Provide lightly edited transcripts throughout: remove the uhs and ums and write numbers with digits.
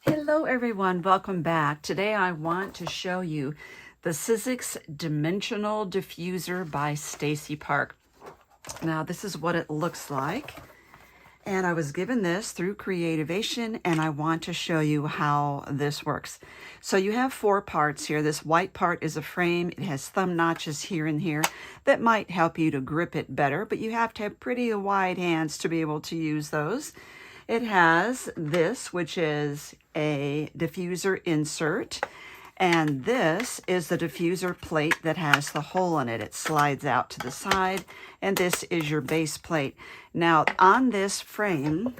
Hello everyone, welcome back. Today I want to show you the Sizzix Dimensional Diffuser by Stacy Park. Now this is what it looks like. And I was given this through Creativation and I want to show you how this works. So you have 4 parts here. This white part is a frame. It has thumb notches here and here that might help you to grip it better, but you have to have pretty wide hands to be able to use those. It has this, which is a diffuser insert, and this is the diffuser plate that has the hole in it. It slides out to the side, and this is your base plate. Now, on this frame,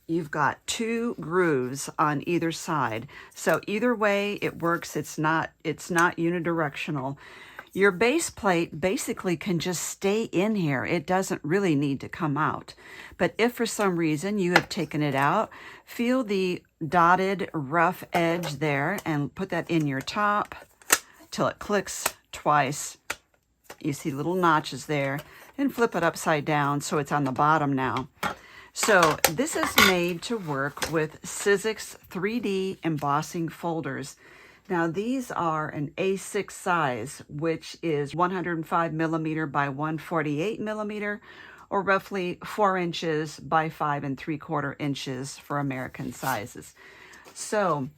you've got 2 grooves on either side. So either way it works. It's not unidirectional. Your base plate basically can just stay in here. It doesn't really need to come out. But if for some reason you have taken it out, feel the dotted rough edge there and put that in your top till it clicks twice. You see little notches there, and flip it upside down so it's on the bottom now. So this is made to work with Sizzix 3D embossing folders. Now these are an A6 size, which is 105 millimeter by 148 millimeter, or roughly 4 inches by 5 3/4 inches for American sizes. So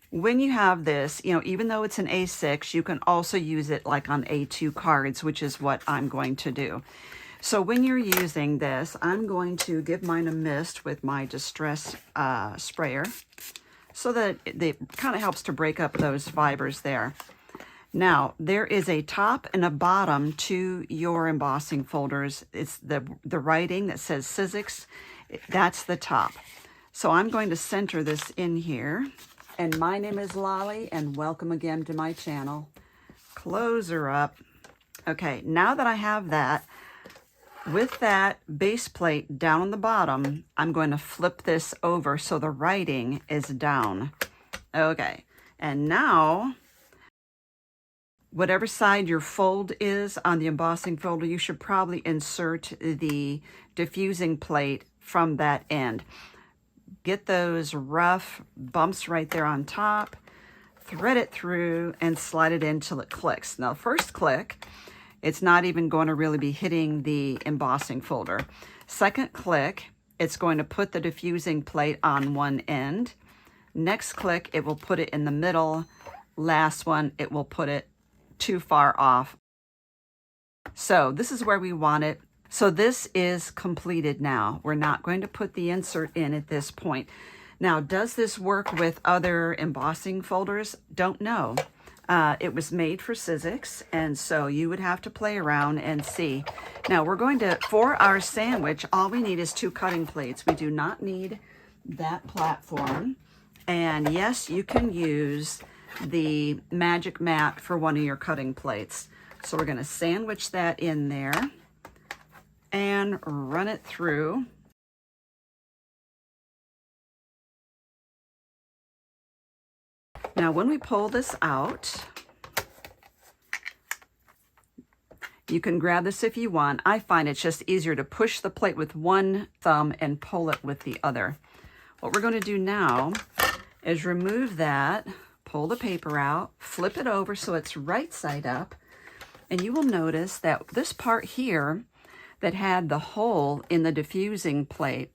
when you have this, even though it's an A6, you can also use it like on A2 cards, which is what I'm going to do. So when you're using this, I'm going to give mine a mist with my Distress sprayer, so that it kind of helps to break up those fibers there. Now, there is a top and a bottom to your embossing folders. It's the writing that says Sizzix. That's the top. So I'm going to center this in here. And my name is Lolly, and welcome again to my channel. Close her up. Okay, now that I have that, with that base plate down on the bottom, I'm going to flip this over so the writing is down. Okay, and now, whatever side your fold is on the embossing folder, you should probably insert the diffusing plate from that end. Get those rough bumps right there on top, thread it through, and slide it in till it clicks. Now, first click, it's not even going to really be hitting the embossing folder. Second click, it's going to put the diffusing plate on one end. Next click, it will put it in the middle. Last one, it will put it too far off. So this is where we want it. So this is completed now. We're not going to put the insert in at this point. Now, does this work with other embossing folders? Don't know. It was made for Sizzix, and so you would have to play around and see. Now we're going to, for our sandwich, all we need is 2 cutting plates. We do not need that platform. And yes, you can use the magic mat for one of your cutting plates. So we're going to sandwich that in there and run it through. Now, when we pull this out, you can grab this if you want. I find it's just easier to push the plate with one thumb and pull it with the other. What we're going to do now is remove that, pull the paper out, flip it over so it's right side up, and you will notice that this part here that had the hole in the diffusing plate,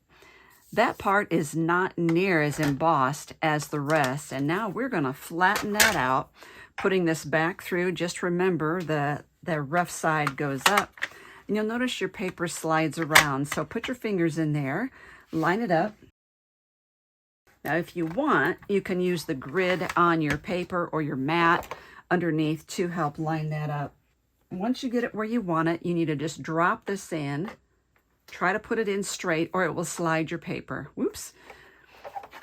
that part is not near as embossed as the rest. And now we're going to flatten that out, putting this back through. Just remember that the rough side goes up. And you'll notice your paper slides around. So put your fingers in there, line it up. Now if you want, you can use the grid on your paper or your mat underneath to help line that up. Once you get it where you want it, you need to just drop this in. Try to put it in straight or it will slide your paper. Whoops.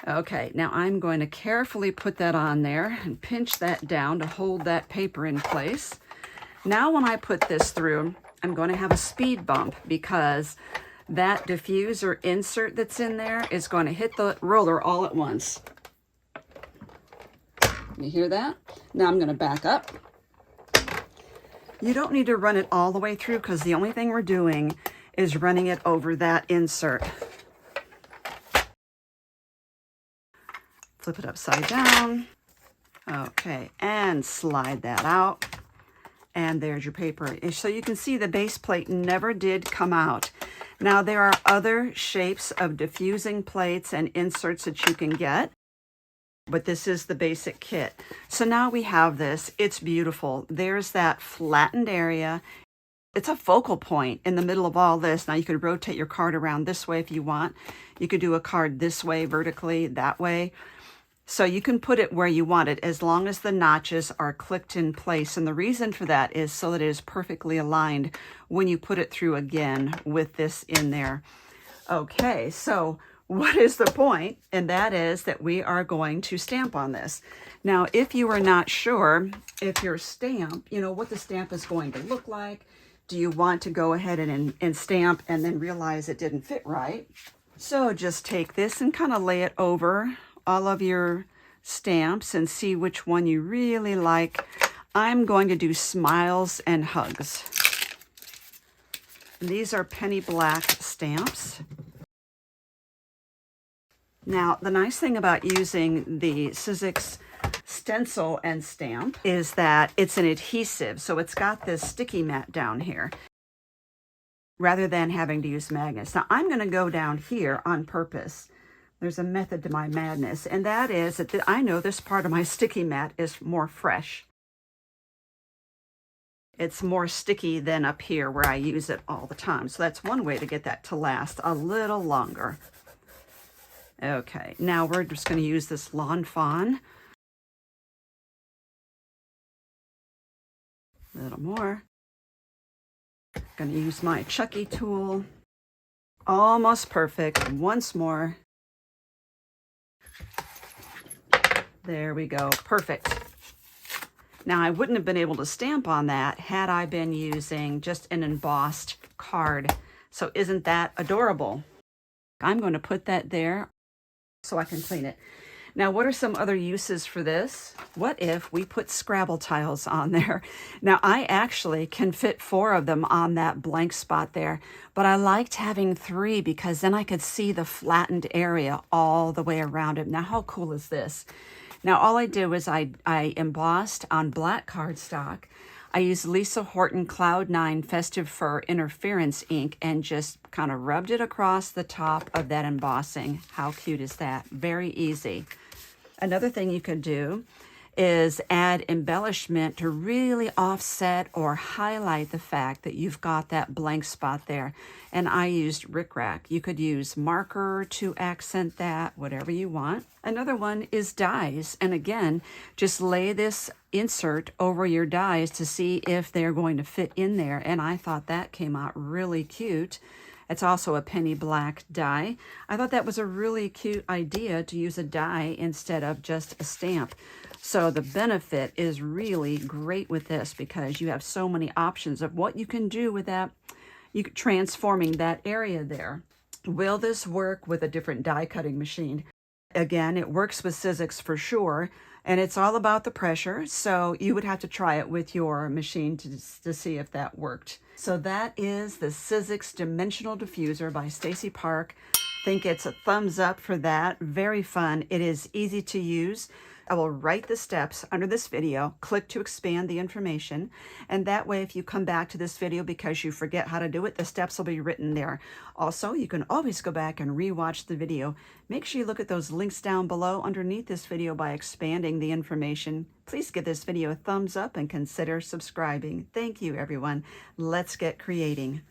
Okay, now I'm going to carefully put that on there and pinch that down to hold that paper in place. Now when I put this through, I'm going to have a speed bump because that diffuser insert that's in there is going to hit the roller all at once. You hear that? Now I'm going to back up. You don't need to run it all the way through because the only thing we're doing is running it over that insert. Flip it upside down. Okay, and slide that out. And there's your paper. So you can see the base plate never did come out. Now there are other shapes of diffusing plates and inserts that you can get, but this is the basic kit. So now we have this. It's beautiful. There's that flattened area. It's a focal point in the middle of all this. Now you could rotate your card around this way if you want. You could do a card this way, vertically, that way. So you can put it where you want it as long as the notches are clicked in place. And the reason for that is so that it is perfectly aligned when you put it through again with this in there. Okay, so what is the point? And that is that we are going to stamp on this. Now, if you are not sure if your stamp, you know, what the stamp is going to look like, do you want to go ahead and stamp and then realize it didn't fit right? So just take this and kind of lay it over all of your stamps and see which one you really like. I'm going to do smiles and hugs. And these are penny black stamps. Now, the nice thing about using the Sizzix stencil and stamp is that it's an adhesive. So it's got this sticky mat down here rather than having to use magnets. Now, I'm going to go down here on purpose. There's a method to my madness, and that is that I know this part of my sticky mat is more fresh. It's more sticky than up here where I use it all the time. So that's one way to get that to last a little longer. Okay, now we're just going to use this Lawn Fawn. A little more. Going to use my Chucky tool. Almost perfect. Once more. There we go. Perfect. Now, I wouldn't have been able to stamp on that had I been using just an embossed card. So isn't that adorable? I'm going to put that there so I can clean it. Now, what are some other uses for this? What if we put Scrabble tiles on there? Now, I actually can fit 4 of them on that blank spot there, but I liked having 3 because then I could see the flattened area all the way around it. Now, how cool is this? Now, all I did was I embossed on black cardstock. I used Lisa Horton Cloud 9 Festive Fur Interference ink and just kind of rubbed it across the top of that embossing. How cute is that? Very easy. Another thing you could do is add embellishment to really offset or highlight the fact that you've got that blank spot there. And I used rickrack. You could use marker to accent that, whatever you want. Another one is dies. And again, just lay this insert over your dies to see if they're going to fit in there. And I thought that came out really cute. It's also a penny black die. I thought that was a really cute idea to use a die instead of just a stamp. So the benefit is really great with this because you have so many options of what you can do with that, transforming that area there. Will this work with a different die cutting machine? Again, it works with Sizzix for sure, and it's all about the pressure. So you would have to try it with your machine to see if that worked. So that is the Sizzix Dimensional Diffuser by Stacy Park. I think it's a thumbs up for that. Very fun. It is easy to use. I will write the steps under this video, click to expand the information, and that way if you come back to this video because you forget how to do it, the steps will be written there. Also, you can always go back and rewatch the video. Make sure you look at those links down below underneath this video by expanding the information. Please give this video a thumbs up and consider subscribing. Thank you, everyone. Let's get creating.